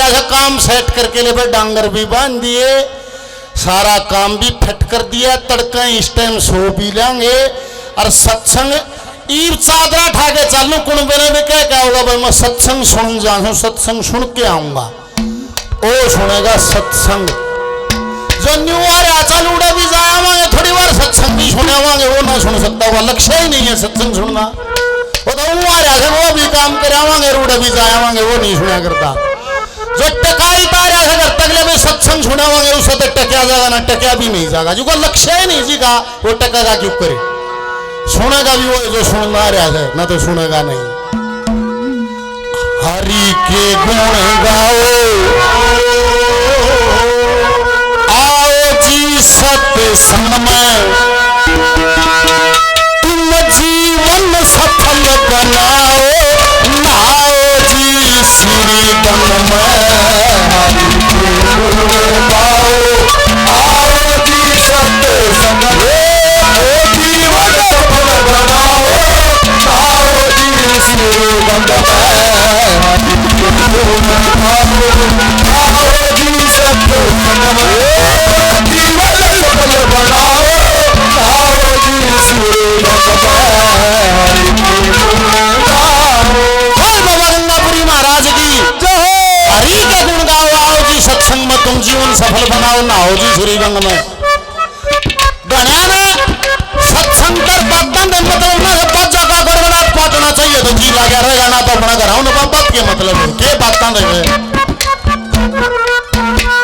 रहा था काम सेट करके ले भाई, डांगर भी बांध दिए, सारा काम भी फिट कर दिया, तड़का इस टाइम सो भी लेंगे और सत्संग ईब चादरा ठा के चालू कुण बेने भी क्या होगा भाई, मैं सत्संग सुन जाऊं, सत्संग सुन के आऊंगा, ओ सुनेगा सत्संग। जो न्यू आ रहा चल उड़ा भी जाएंगे थोड़ी बार सत्संग भी सुनेवांगे, वो ना सुन सकता, वो लक्ष्य ही नहीं है सत्संग सुनना। वो तो आ रहा है वो भी काम करावांगे, उड़ा भी जाएंगे, वो नहीं सुना करता। जो टकाई तारा है अगर तगले में सत्संग सुनावांगे उसे तो टकिया जाएगा ना, टकिया भी नहीं जाएगा, जो लक्ष्य ही नहीं जी का वो टकेगा क्यों करे, सुनेगा भी वो जो सुनना रहा है ना तो सुनेगा नहीं। हरि के गुण गाओ आओ जी सत्संग में, तुम जीवन सफल बनाओ, नाओ जी श्री गण में। आओ जी सत्संग में, जीवन सफल बनाओ, आओ जी श्री गण में। आओ जी सत्संग में, जीवन सफल बनाओ, आओ जी श्री गण में। महाराज की हरि का गुण गाओ, आओ जी सत्संग में, तुम जीवन सफल बनाओ, नाओ जी श्री गंग में। गणा में सत्संग कर बातन मतलब ना सब जगह गड़बड़ा पटना चाहिए तो जी लगा रहेगा ना तो अपना कराओ ना, बात के मतलब है के बातन रहे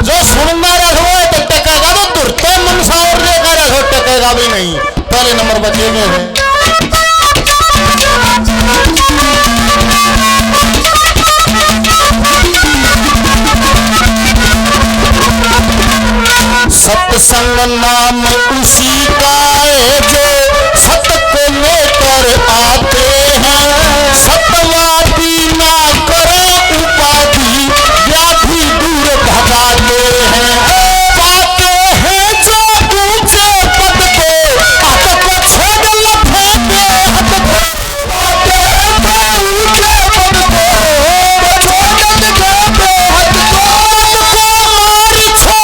जो सुनना रहे तो टकेगा, तो तुरते मन सा और लेकर रहो टकेगा भी नहीं, पहले नंबर बचे गए हैं। सत्संग नाम उसी का है जो सत को लेकर आते हैं, सतवादी ना करो उपाधि व्याधि दूर भगाते हैं, पाते हैं जो ऊंचे पद को आपको छोड़ लफेंगे हट को, पाते हैं जो ऊंचे पद को छोड़ लफेंगे हट को, मारी छोड़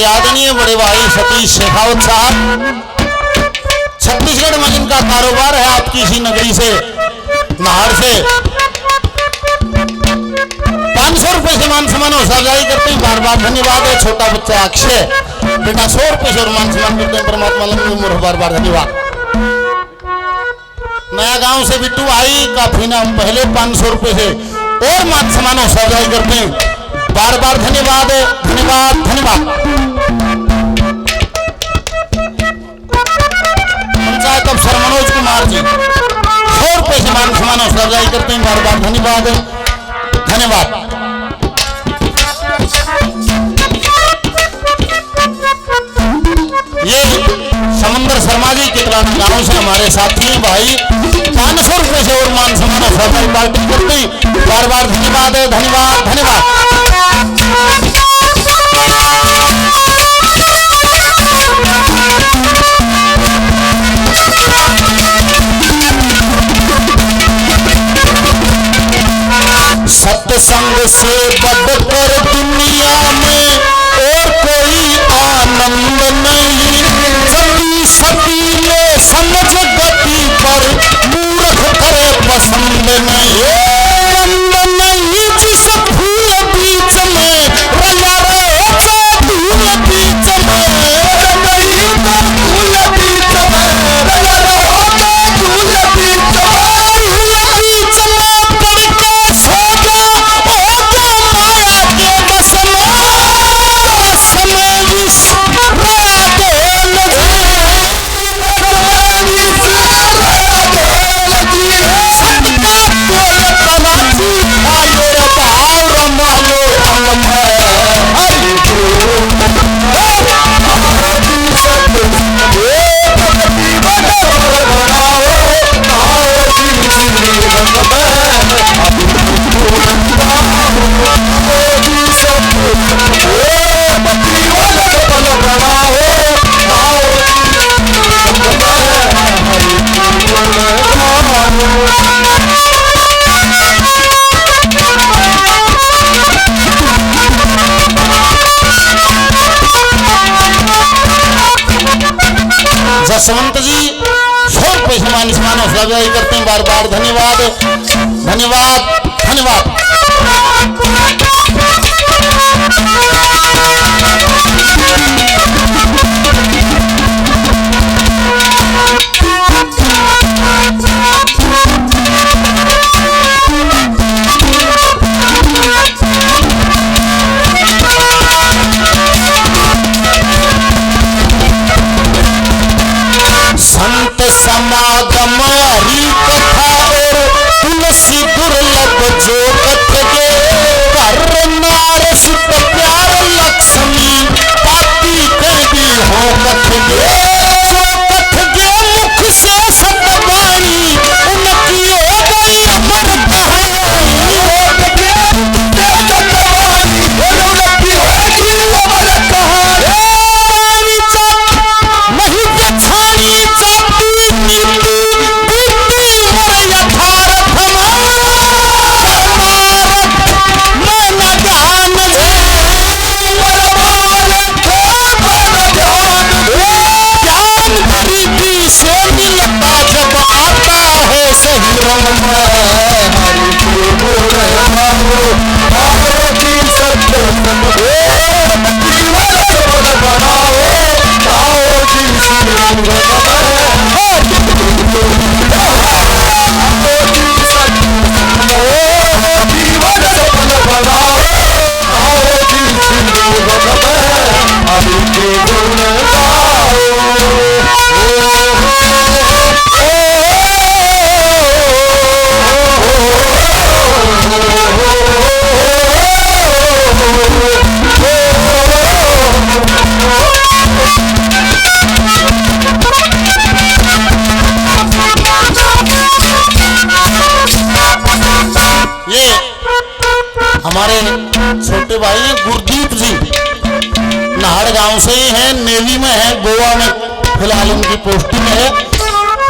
आदरणीय बड़े भाई सतीश शेखावत साहब, छत्तीसगढ़ में जिनका कारोबार है आपकी इसी नगरी से नाहर से 500 रुपए से मान सम्मान और सजाई करते हैं, बार बार धन्यवाद है। छोटा बच्चा अक्षय बेटा 100 रुपए से और मान सम्मान करते हैं, परमात्मा लंबी उम्र बार बार धन्यवाद। नया गांव से बिट्टू आई काफी नाम पहले 500 रुपए से और मान सम्मान और सजाई करते हैं, बार बार धन्यवाद धन्यवाद धन्यवाद। पंचायत अफसर मनोज कुमार जी 100 रुपए से मान सम्मान और सजाई करते हैं, बार बार धन्यवाद धन्यवाद। ये समंदर शर्मा जी कितना गांव से हमारे साथी भाई 500 रुपए से और मान सम्मान और सजाई पार्टी करते हैं, बार बार धन्यवाद धन्यवाद धन्यवाद। सत्संग से बढ़कर दुनिया में और कोई आनंद नहीं, सती सती में समझ गति पर मूर्ख कर जसवंत जी 100 रुपये समान समान हौसला करते हैं, बार बार धन्यवाद धन्यवाद धन्यवाद। संत समागम हरि कथा और तुलसी दुर्लभ जो कथगे, कर नार सुत प्यार लक्ष्मी पाती कर दी हो कथगे, जो कथगे मुख से सतवाणी उनकी हो गई अमर कहानी, हमारे छोटे भाई हैं गुरदीप जी, नाहड़ गांव से ही हैं, नेवी में है, गोवा में फिलहाल उनकी पोस्टिंग है।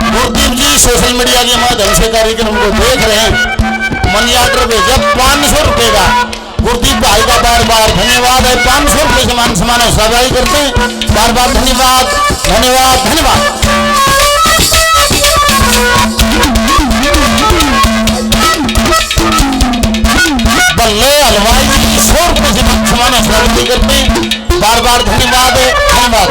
गुरदीप जी सोशल मीडिया के माध्यम से कार्यक्रम को देख रहे हैं, मनी ऑर्डर भेजा 500 रुपए का। गुरदीप भाई का बार बार धन्यवाद है, 500 रुपये समान समान सहभागी करते हैं, बार बार धन्यवाद धन्यवाद धन्यवाद। बल्ले हलवाई जी 100 रुपये से समान सहभागी करते हैं, बार बार धन्यवाद धन्यवाद।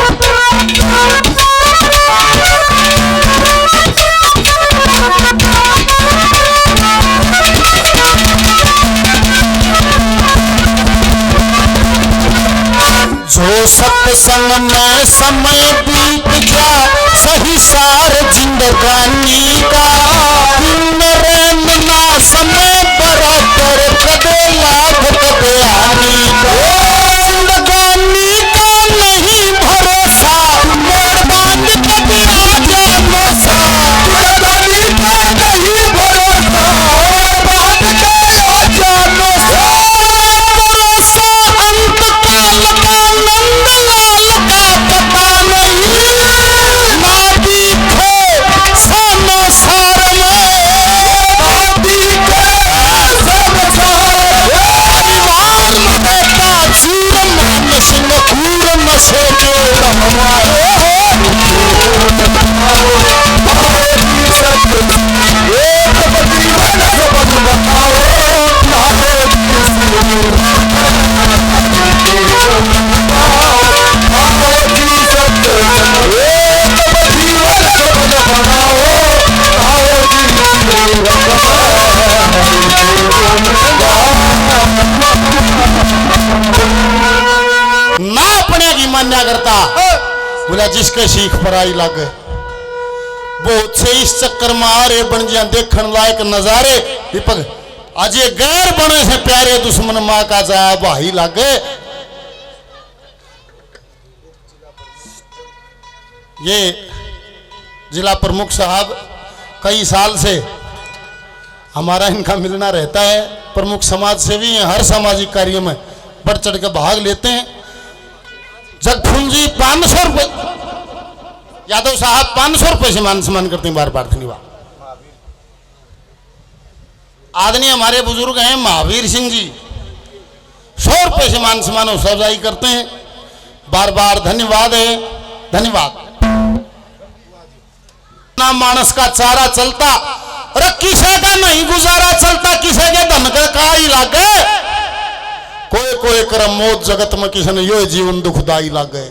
जो सत्संग में समय बीत जा सही सार जिंदगानी का, ना समय बराबर कदे लाभ कदे हानि का, जिंदगानी का नहीं भरोसा मेहरबान कभी आ जाए मौसा, जिंदगानी का नहीं भरोसा मेहरबान कभी आ जाए मौसा, भरोसा अंत काल का नंदलाल का पता नहीं, ना दिखे सानो सार में मान्या करता बोला जिसके सीख पर आई लग, बहुत से इस चक्कर में आ रहे बन जा देखने लायक नजारे। दीपक आज ये गैर बने से प्यारे दुश्मन माँ का जाया भाई लगे। ये जिला प्रमुख साहब कई साल से हमारा इनका मिलना रहता है, प्रमुख समाज सेवी हैं, हर सामाजिक कार्य में बढ़ चढ़ के भाग लेते हैं। जगफूल जी 500 रुपये, यादव साहब 500 रुपये से मान सम्मान करते हैं, बार बार धन्यवाद। आदरणीय हमारे बुजुर्ग हैं महावीर सिंह जी 100 रुपये से मान सम्मान सजाई करते हैं, बार बार धन्यवाद है धन्यवाद। बिना मानस का चारा चलता, अरे किसे का नहीं गुजारा चलता, किसे के धन का ही लागे। कोई कोई करम मौत जगत में किसी ने यो जीवन दुखदाई लागे।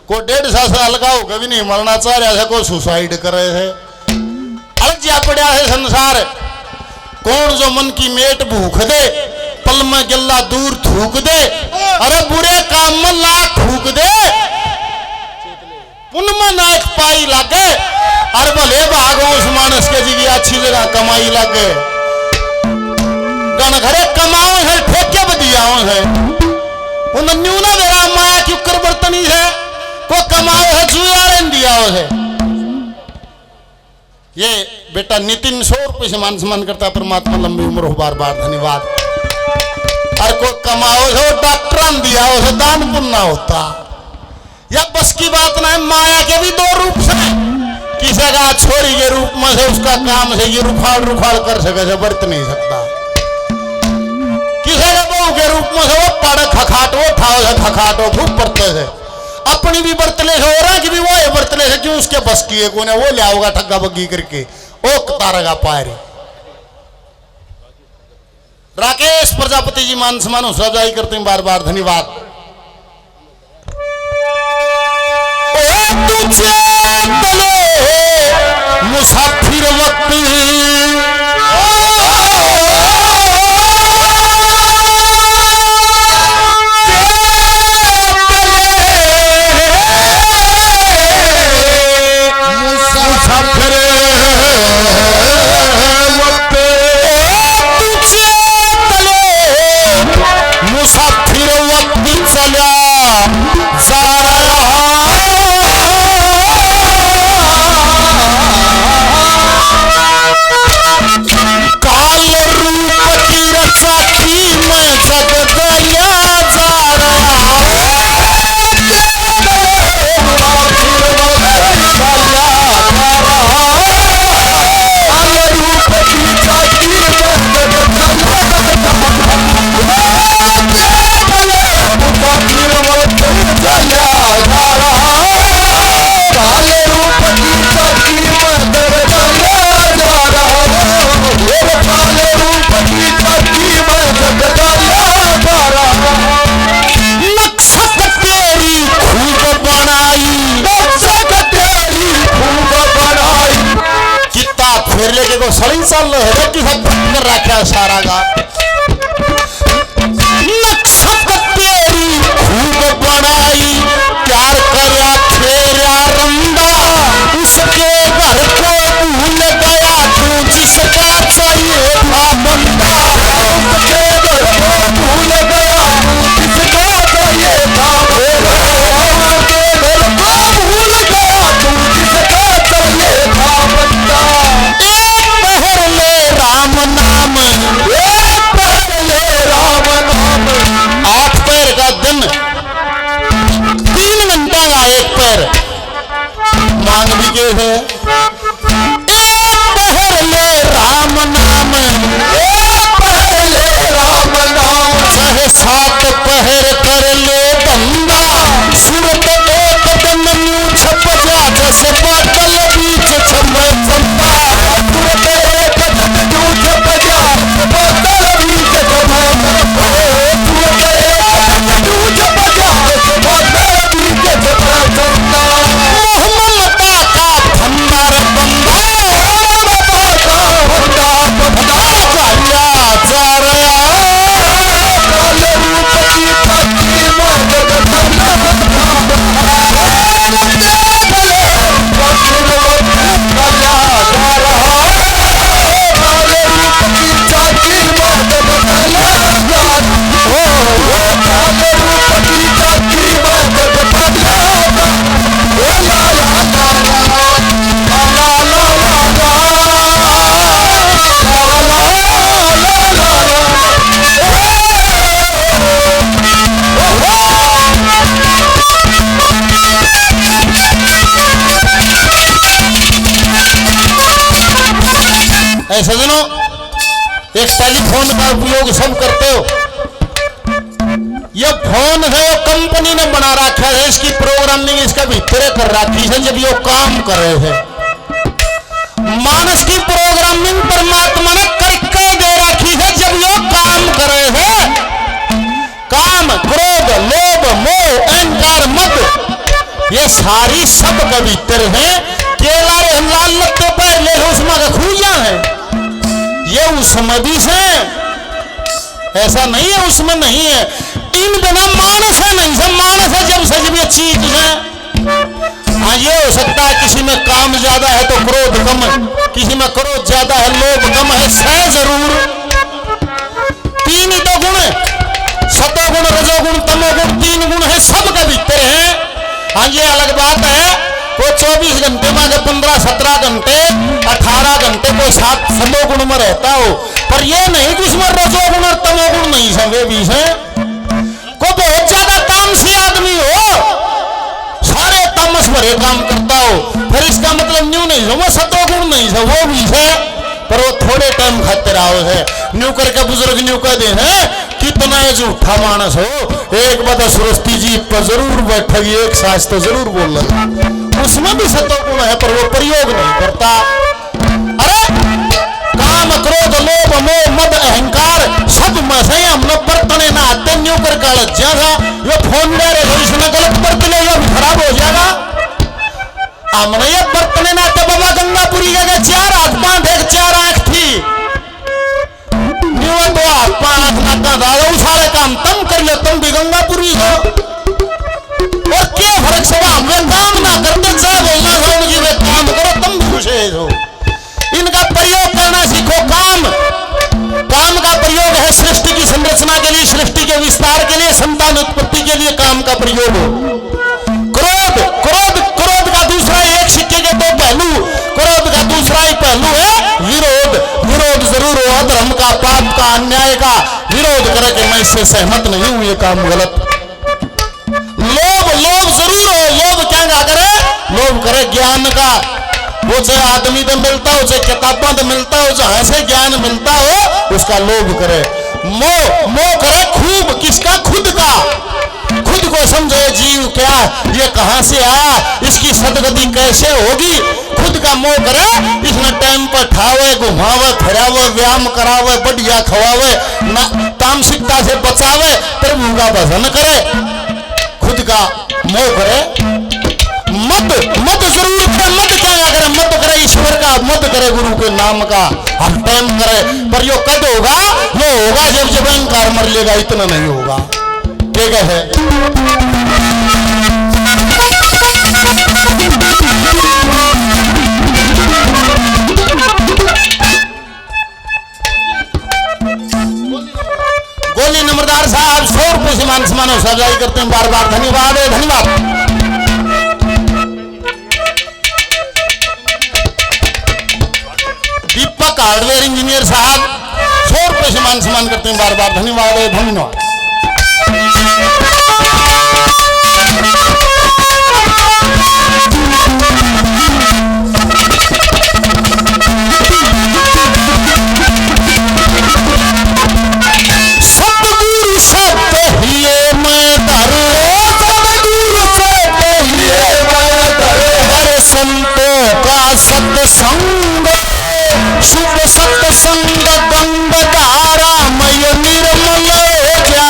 कोई 1.5 साल का होकर भी नहीं मरना चाह रहा है, कोई सुसाइड कर रहे है। अलझिया पड़ा है संसार। कौन जो मन की मेट भूख दे, पल में गिल्ला दूर थूक दे, अरे बुरे काम में लाख थूक दे, पुन में नाक पाई लागे। अरे भले भागो उस मानस के जी अच्छी जगह कमाई लागे। गण घरे कमाओ है, ठेके बदियाओ है, उन न्यूना मेरा माया क्यों कर बर्तनी है, को कमाओ है जुआरन दियाओ है। ये बेटा नितिन 100 रुपये से मान सम्मान करता, परमात्मा लंबी उम्र हो, बार बार धन्यवाद। और को कमाओ हो डॉक्टर दिया हो, दान पुण्य होता। या बस की बात ना है, माया के भी 2 रूप से, किसी का छोरी के रूप में से उसका काम से ये रुखाड़ रुखाड़ कर सके से बरत नहीं सकता। किसी का बहू के रूप में से वो पड़ खखाटो ठाओ से खखाटो खूब बरते से, अपनी भी बर्तले से हो रहा कि भी वो बर्तले से क्यों उसके बस की है, कोने वो ले आओगा ठग्गा बग्गी करके ओ तारेगा पायरे। राकेश प्रजापति जी मान सम्मान सजाई करते हैं, बार बार धन्यवाद। मुसाफिर वक्त मुसाफिर वक्त चला जा काल रूप की रचा की मैं जग गया जा फिर लेके को सड़ी साल है कि सब कर रखा सारा गा नक्शत तेरी खूब बनाई प्यार करया फेरा रंगा उसके घर को भूल गया तू जिसका चाहिए था बंदा उसके घर को भूल गया तू जिसका चाहिए था उसके घर को भूल गया तू जिसका चाहिए था बंदा राम नाम 8 पैर का दिन 3 घंटा का 1 पैर मांग भी के है। राम नाम चाहे 7 पहर कर ले बंदा सूरत एक दिन छप जा जैसे बादल बीच छप चंपा सूरत एक दिन छप जा बादल बीच छप ममता का भंडार बंदा सजनों एक टेलीफोन का उपयोग सब करते हो। यह फोन है वो कंपनी ने बना रखा है, इसकी प्रोग्रामिंग इसका भीतर कर रखी है जब ये काम कर रहे हैं। मानस की प्रोग्रामिंग परमात्मा ने करके दे रखी है। जब यो काम करे है, काम क्रोध लोभ मोह अहंकार मद, ये सारी सब कवित्र है। केला रे लाल लत्ते पैर ले लो उसमें का खूजा है, ये उसमें भी से ऐसा नहीं है, उसमें नहीं है। इन बिना मानस है नहीं सब, मानस है जब सजबे चीज है। हाँ ये हो सकता है किसी में काम ज्यादा है तो क्रोध कम है, किसी में क्रोध ज्यादा है लोभ कम है, सह जरूर। तीन ही तो गुण है, सतोगुण रजोगुण तमोगुण, तीन गुण है सब के भीतर है। हाँ ये अलग बात है, वो 24 घंटे में अगर 15-17 घंटे 18 घंटे को 7 सतोगुण में रहता हो, पर ये नहीं कि उसमें रजोगुण और तमोगुण नहीं संगे बीच है। को बहुत ज्यादा तामसी आदमी हो, सारे तामस भरे काम करता हो, फिर इसका मतलब न्यू नहीं हो, वो सतोगुण नहीं है, वो भी है पर वो थोड़े टाइम खातिर आओ है। न्यू करके बुजुर्ग न्यू कह दे हैं कितना झूठा मानस हो। एक बता सुरस्ती जी पर जरूर बैठेगी, एक सास तो जरूर बोल रहा, उसमें भी सतोगुण है पर वो प्रयोग नहीं करता। अरे काम क्रोध लोभ मोह मद अहंकार सब में से हमने बर्तने ना आते न्यू कर गलत जाएगा। ये फोन ले रहे इसमें गलत बर्त ले, ये खराब हो जाएगा। हमने ये बर्तने ना आते, बाबा गंगापुरी के 4 हाथ 5 एक 4 आंख थी, न्यू 2 हाथ 5 आंख ना दादा सारे काम तुम कर ले, तुम भी गंगापुरी हो। और क्या फर्क सवा, हमें काम ना करते चाहे बोलना था उनकी वे काम करो तुम भी खुश हो। इनका प्रयोग करना सीखो। काम का प्रयोग है सृष्टि की संरचना के लिए, सृष्टि के विस्तार के लिए, संतान उत्पत्ति के लिए काम का प्रयोग हो। क्रोध क्रोध क्रोध का दूसरा एक सिक्के के 2 पहलू, क्रोध का दूसरा ही पहलू है विरोध। विरोध जरूर हो, धर्म का पाप का अन्याय का विरोध करे कि मैं इससे सहमत नहीं हूं, ये काम गलत। लोभ लोभ जरूर हो, लोभ क्या करे, लोभ करे ज्ञान का, वो चाहे आदमी तो मिलता हो चाहे किताबों तो मिलता हो, जहां से ज्ञान मिलता हो उसका लोभ करे। मोह मोह करे खूब, किसका, खुद का, खुद को समझे जीव क्या, ये कहां से आया, इसकी सदगति कैसे होगी, खुद का मोह करे। इसमें टाइम पर ठावे घुमावे फिरावे व्यायाम करावे बढ़िया खवावे, तामसिकता से बचावे, प्रभु का भजन करे, खुद का मोह करे। मत मत जरूर करे, मत क्या करे, मत करे ईश्वर का, मत करे गुरु के नाम का, हर टाइम करे। पर यो कद होगा, वो होगा जब अहंकार मर लेगा, इतना नहीं होगा। ठीक है गोली नंबरदार साहब 100 रुपये से मान सम्मान सजाई करते हैं, बार बार धन्यवाद है, धन्यवाद। दीपक हार्डवेयर इंजीनियर साहब 100 रुपये से मान सम्मान करते हैं, बार बार धन्यवाद है, धन्यवाद। सतगुरु शब्द हिये मैं धरो, सतगुरु शब्द हिये मैं धरो, संतों का सत्संग शुभ सत्संग गंगा धारा मय निर्मल हो जा।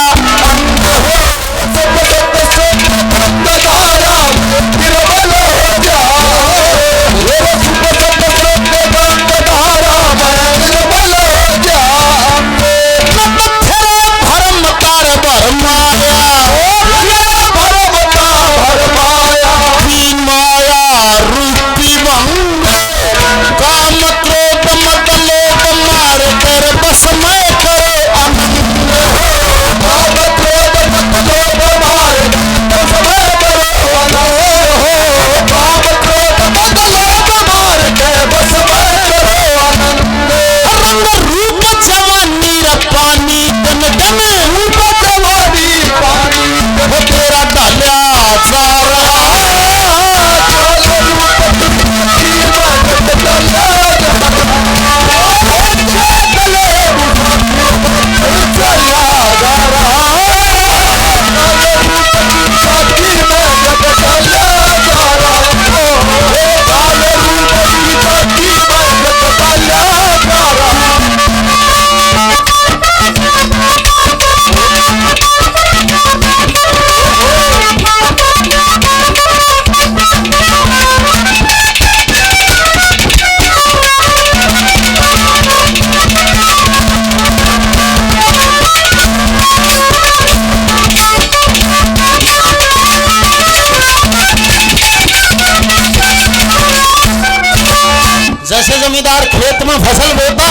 जैसे जमींदार खेत में फसल बोता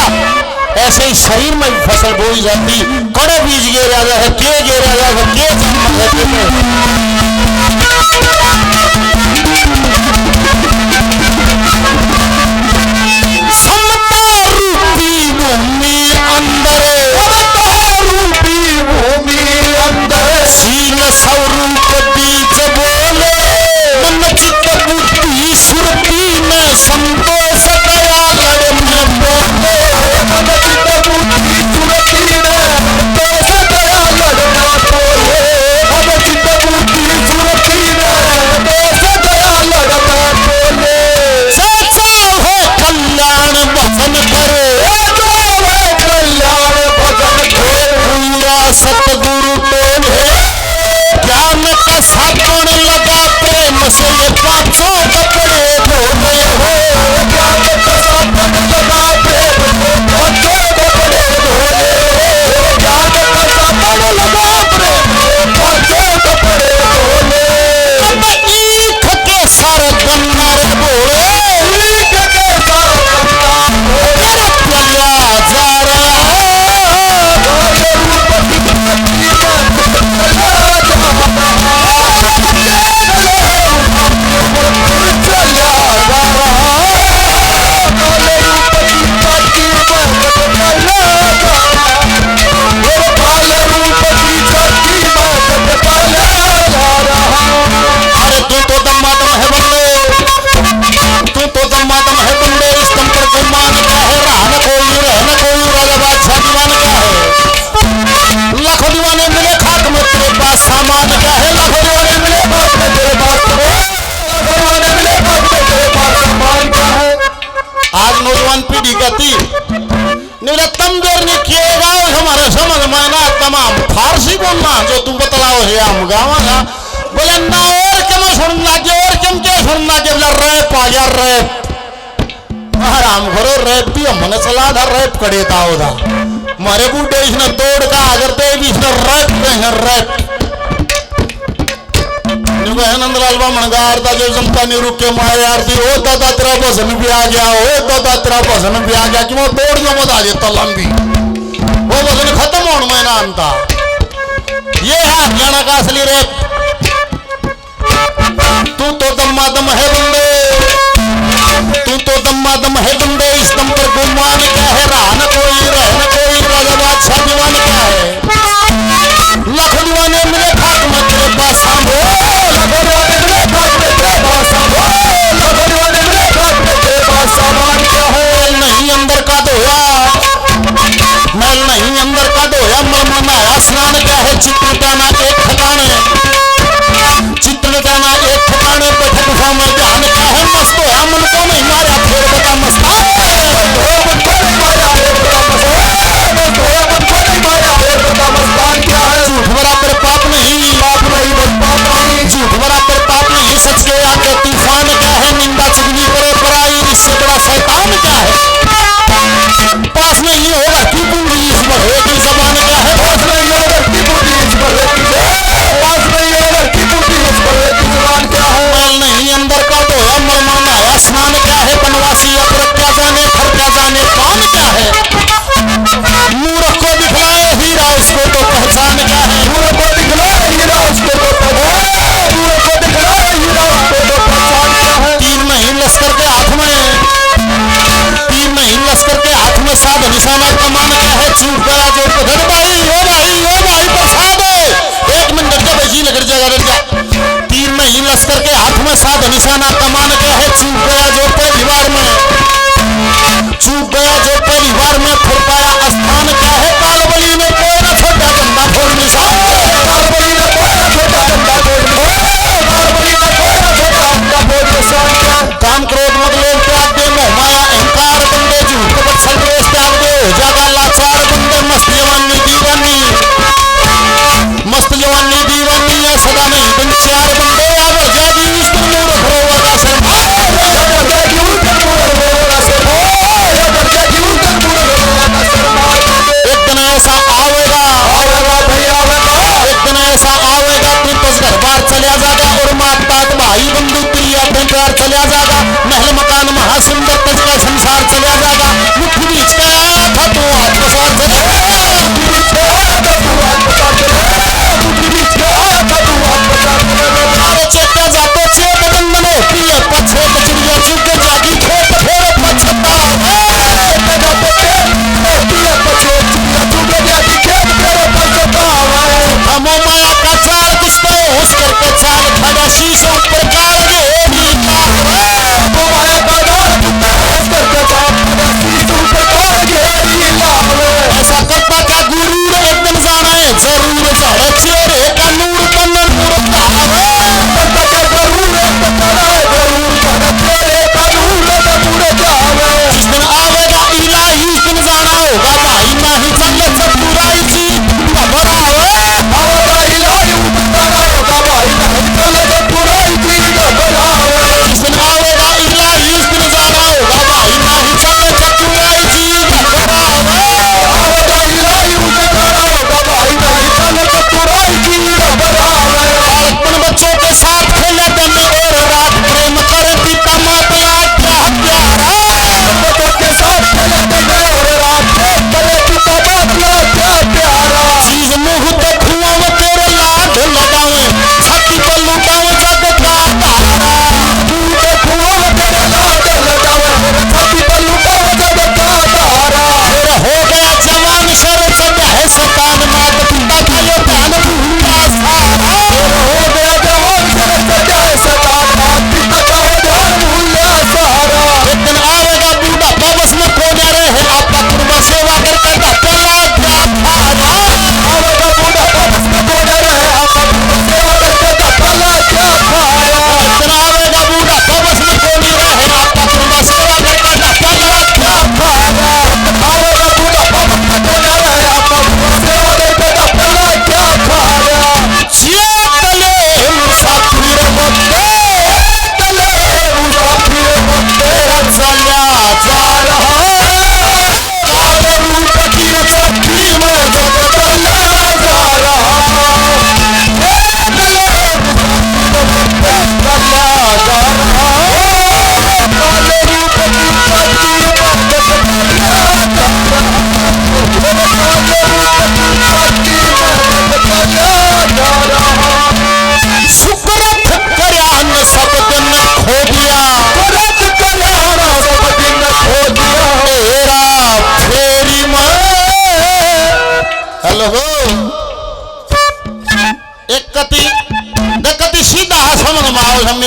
ऐसे ही शरीर में भी फसल बोई जाती। कड़े बीज गिरा जाए के गिरा जाए के समता रूपी भूमि अंदर सीन स्वरूप बीज बोले मन चित्त बुद्धि सुरती में संतोष दया लड़ में बोले मन चित्त बुद्धि सुरती में संतोष दया लड़ में बोले मन चित्त बुद्धि सुरती में संतोष दया लड़ में बोले सच्चा हो कल्याण भजन करे कल्याण भजन करे पूरा सतगुरु ज्ञान का साबुन लगा प्रेम से ये पांचों कपड़े धोने हो ज्ञान का साबुन लगा प्रेम से पांचों कपड़े धोने हो ज्ञान का साबुन लगा प्रेम से पांचों कपड़े धोने अब ईख के सारे गन्ना रे बोले ईख के सारे गन्ना तेरा प्याला जा रहा है सामान क्या है लाखों दीवाने मिले बात में तेरे पास लाखों दीवाने मिले बात में तेरे पास सामान क्या है। आज नौजवान पीढ़ी कहती निरतम देर ने किएगा हमारे समझ में ना तमाम फारसी बोलना जो तुम बतलाओ है हम गावागा बोले ना और क्या सुनना के और क्या सुनना के बोला रैप आ गया रैप आराम करो रैप भी हमने चला था रैप कड़े था उदा मारे बूढ़े इसने तोड़ का अगर तो भी इसने रैप पे रैप नंदलाल बामणगार था जो जनता ने रुक के मारे आरती हो दादा तेरा भजन भी आ गया हो दादा तेरा भजन भी आ गया कि वो तोड़ जो बता देता लंबी वो भजन खत्म होने में ना अंता ये है हरियाणा का असली रैप। तू तो दम्मा दम है बंदे तू तो दम्मा दम है बंदे इस दम पर गुमान क्या है रहना कोई राजा बादशाह दीवान क्या है लाख दीवाने मिले खाक में तेरे पास सांभो लाख दीवाने मिले खाक में तेरे पास सांभो लाख दीवाने मिले खाक में तेरे पास सामान क्या है नहीं अंदर का धोया मैल नहीं अंदर का धोया मन में स्नान क्या है चित्र टाना एक ठिकाने चित्र टाना एक ठिकाने बैठक में ध्यान क्या है मस्त होया मन को नहीं मारा फिर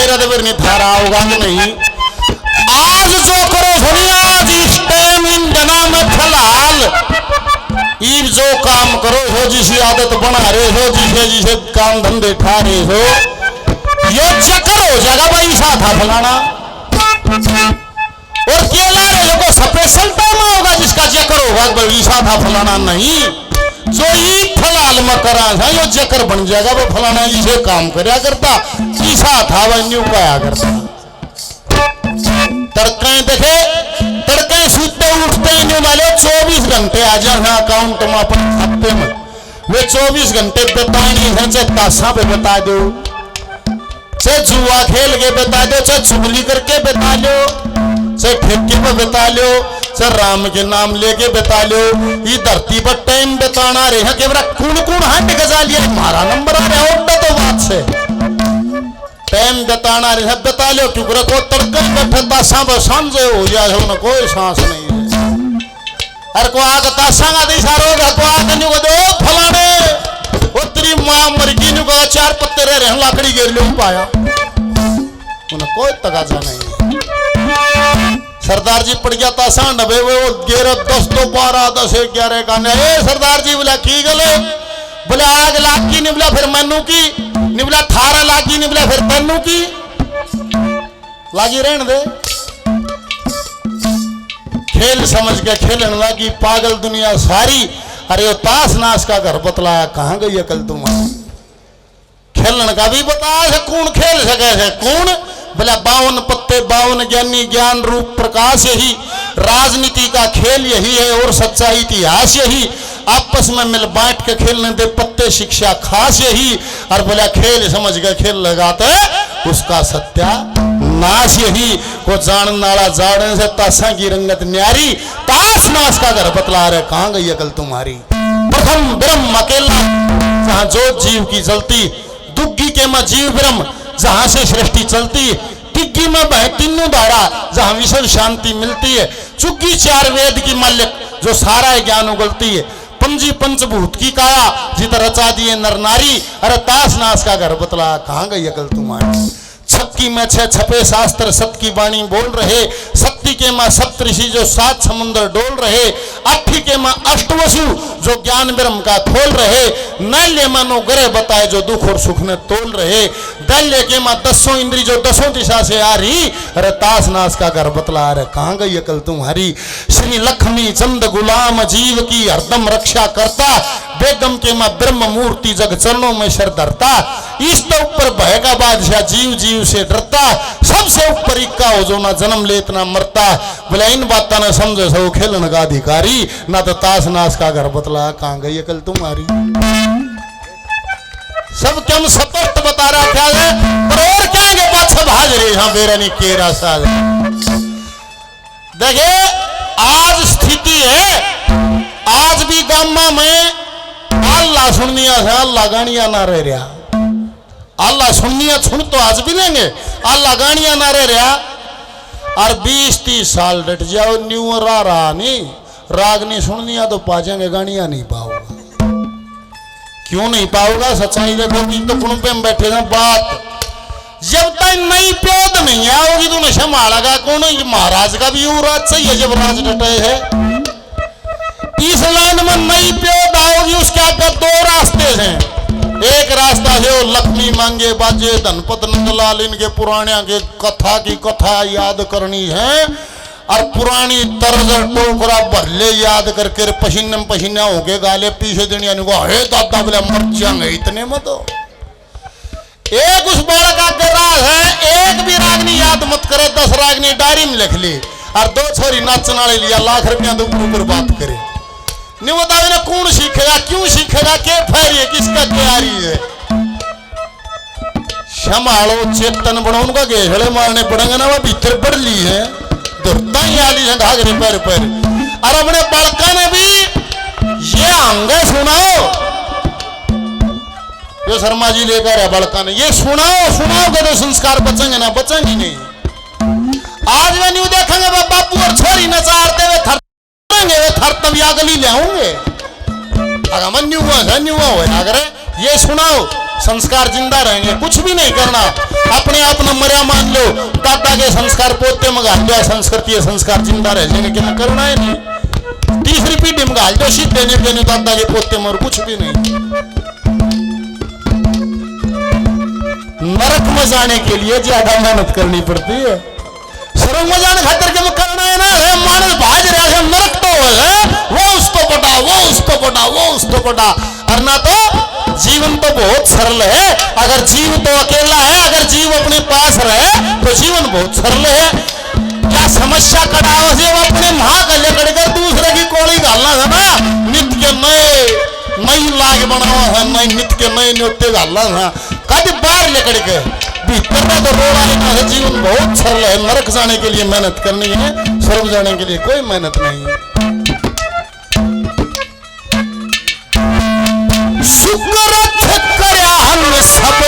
फेरा देवर नहीं थारा होगा कि नहीं। आज जो करो सुनिया आज इस टाइम इन बना में फिलहाल ईब जो काम करो हो जिसी आदत बना रहे हो जिसे जिसे काम धंधे ठा रहे हो ये चक्कर हो जाएगा भाई सा था फलाना और केला रहे को स्पेशल टाइम होगा जिसका चक्कर होगा भाई सा था फलाना नहीं जो ईब फलाल में करा था यो चक्कर बन जाएगा वो फलाना जिसे काम करया करता ईसा था वह न्यू पाया करता। तड़के देखे तड़के सूते उठते न्यू वाले 24 घंटे आ जाए अकाउंट में अपन खाते में वे 24 घंटे बतानी है चाहे ताशा पे बता दो चाहे जुआ खेल के बता दो चाहे चुगली करके बता लो चाहे ठेके पे बता लो चाहे राम के नाम लेके बता लो ये धरती पर टाइम बताना रहे हैं केवरा कौन कौन हट गजा लिया हमारा नंबर आ रहा है तो बात से टाइम बताना रहे हैं बता लो क्योंकि को तड़के बैठे ताशा पर सांझे हो जाए ना कोई सांस नहीं है अरे को आग ताशा का दी सारो को आग न्यू को दो फलाने वो तेरी मां मर गई न्यू का 4 पत्ते रहे लाकड़ी गिर लो पाया उन्हें कोई तगाजा नहीं सरदार जी पड़ गया ताशा नबे वो 10 तो 12 10 11 का नहीं सरदार जी बोला की गले बोले आग लाग की निबला फिर मनु की निबला थारा लागी निबला फिर तन्नू की लागी रहने दे खेल समझ के खेलने लगी पागल दुनिया सारी अरे वो ताश नाश का घर बतलाया कहां गई कल तुम्हारी खेलने का भी बताया कौन खेल सके है कौन बोला 52 पत्ते 52 ज्ञानी ज्ञान रूप प्रकाश यही राजनीति का खेल यही है और सच्चा इतिहास यही आपस में मिल बांट के खेलने दे पत्ते शिक्षा खास यही और बोला खेल समझ के खेल लगाते उसका सत्या नाश यही वो जान नाला जाड़ने से ताशा की रंगत न्यारी ताश नाश का घर बतला रहे कहां गई अकल तुम्हारी। प्रथम ब्रह्म अकेला जहां जोत जीव की जलती दुग्गी के में जीव ब्रह्म जहां से सृष्टि चलती टिग्गी में बह तीनों धारा जहां विषय शांति मिलती है चुग्गी 4 वेद की मालिक जो सारा ज्ञान उगलती है पंजी पंचभूत की काया जित रचा दिए नर नारी अरे ताश नाश का घर बतला कहां गई अकल तुम्हारी। छक्की में 6 छपे शास्त्र सत की वाणी बोल रहे सत्ती के मां सप्तऋषि जो 7 समुद्र डोल रहे अट्ठी के मां अष्टवसु जो ज्ञान ब्रह्म का खोल रहे नैल्य मनो ग्रह बताए जो दुख और सुख ने तोल रहे दैल्य के मां 10 इंद्री जो 10 दिशा से आ रही अरे ताश नाश का घर बतला रहे कहां गई अकल तुम्हारी। श्री लक्ष्मी चंद गुलाम जीव की हरदम रक्षा करता बेगम के मां ब्रह्म मूर्ति जग चरणों में सर धरता इस तो ऊपर भय का बादशाह जीव जीव से डरता सबसे ऊपर इक्का हो जो ना जन्म ले इतना मरता बोला इन बातों ने समझे सो खेलन का अधिकारी ना तो ताश नाश का घर बतला कहां गई अकल तुम्हारी। सब क्या हम स्पष्ट बता रहा क्या है पर और क्या पाछे भाज रहे हाँ बेरा नहीं केरा साल देखे आज स्थिति है आज भी गामा में अल्लाह सुनिया है अल्लाह गानिया ना रह रहा अल्लाह सुनिया सुन तो आज भी लेंगे अल्लाह गानिया ना रह रहा और 20-30 साल डट जाओ न्यू रहा नहीं राग नहीं सुननिया तो पाजेंगे गानिया नहीं पाओगा क्यों नहीं पाओगा सच्चाई देखो कि तो कुणपे में बैठे हैं बात जब तक नई प्योद नहीं आओगी तो नशा मारेगा कौन महाराज का भी राज चाहिए जब राज डटे है इस लाइन में नई प्योद आओगी उसके आगे 2 रास्ते हैं एक रास्ता है वो लक्ष्मी मांगे बाजे धनपत नंदलाल इनके पुराने के कथा की कथा याद करनी है और पुरानी तर्ज टोकरा भरले याद करके पसीने पसीना हो गए गाले पीछे देने अरे दादा बोले मर जाएंगे इतने में तो एक उस बालक का राग है एक भी रागनी याद मत करे 10 रागनी डायरी में लिख ली और 2 छोरी नाचने वाले लिया लाख रुपया तो ऊपर बात करे नहीं बताओ ना कौन सीखेगा क्यों सीखेगा क्या फैरी है किसका तैयारी है संभालो चेतन बनो उनका घेड़े मारने पड़ेंगे ना वो भीतर बढ़ ली है दुर्ता ही आली है घाघरे पैर पैर और अपने बालका ने भी ये अंगे सुनाओ जो शर्मा जी लेकर है बालका ने ये सुनाओगे तो संस्कार बचेंगे ना बचेंगे नहीं। आज वे न्यू देखेंगे बापू और छोरी नचारते हुए थरेंगे वे थर तबिया गली ले आऊंगे अगर मन न्यू हुआ हो अगर ये सुनाओ संस्कार जिंदा रहेंगे। कुछ भी नहीं करना, अपने आप न मरिया मान लो, दादा के संस्कार पोते में घाल दिया, संस्कृति संस्कार जिंदा रह जाएंगे, क्या करना है नहीं। तीसरी पीढ़ी में घाल दो सीधे देने दादा के पोते में, और कुछ भी नहीं। नरक में जाने के लिए ज्यादा मेहनत करनी पड़ती है। स्वर्ग में जाने खातिर के करना है ना, मानस भाज रहा है, नरक तो है वो उसको पटा, वो उसको पटा, वो उसको पटा। और ना तो जीवन तो बहुत सरल है, अगर जीव तो अकेला है, अगर जीव अपने पास रहे तो जीवन बहुत सरल है। क्या समस्या कटाव से वो अपने महाकल्य कड़कर दूसरे की कोड़ी घालना था ना, नित्य के नई लाग बनावा है, नई नित्य के नए न्योते घालना था, कभी बाहर लेकर के भीतर में तो रोड़ा है। जीवन बहुत सरल है, नरक जाने के लिए मेहनत करनी है, स्वर्ग जाने के लिए कोई मेहनत नहीं है। शुक्र करया हम सब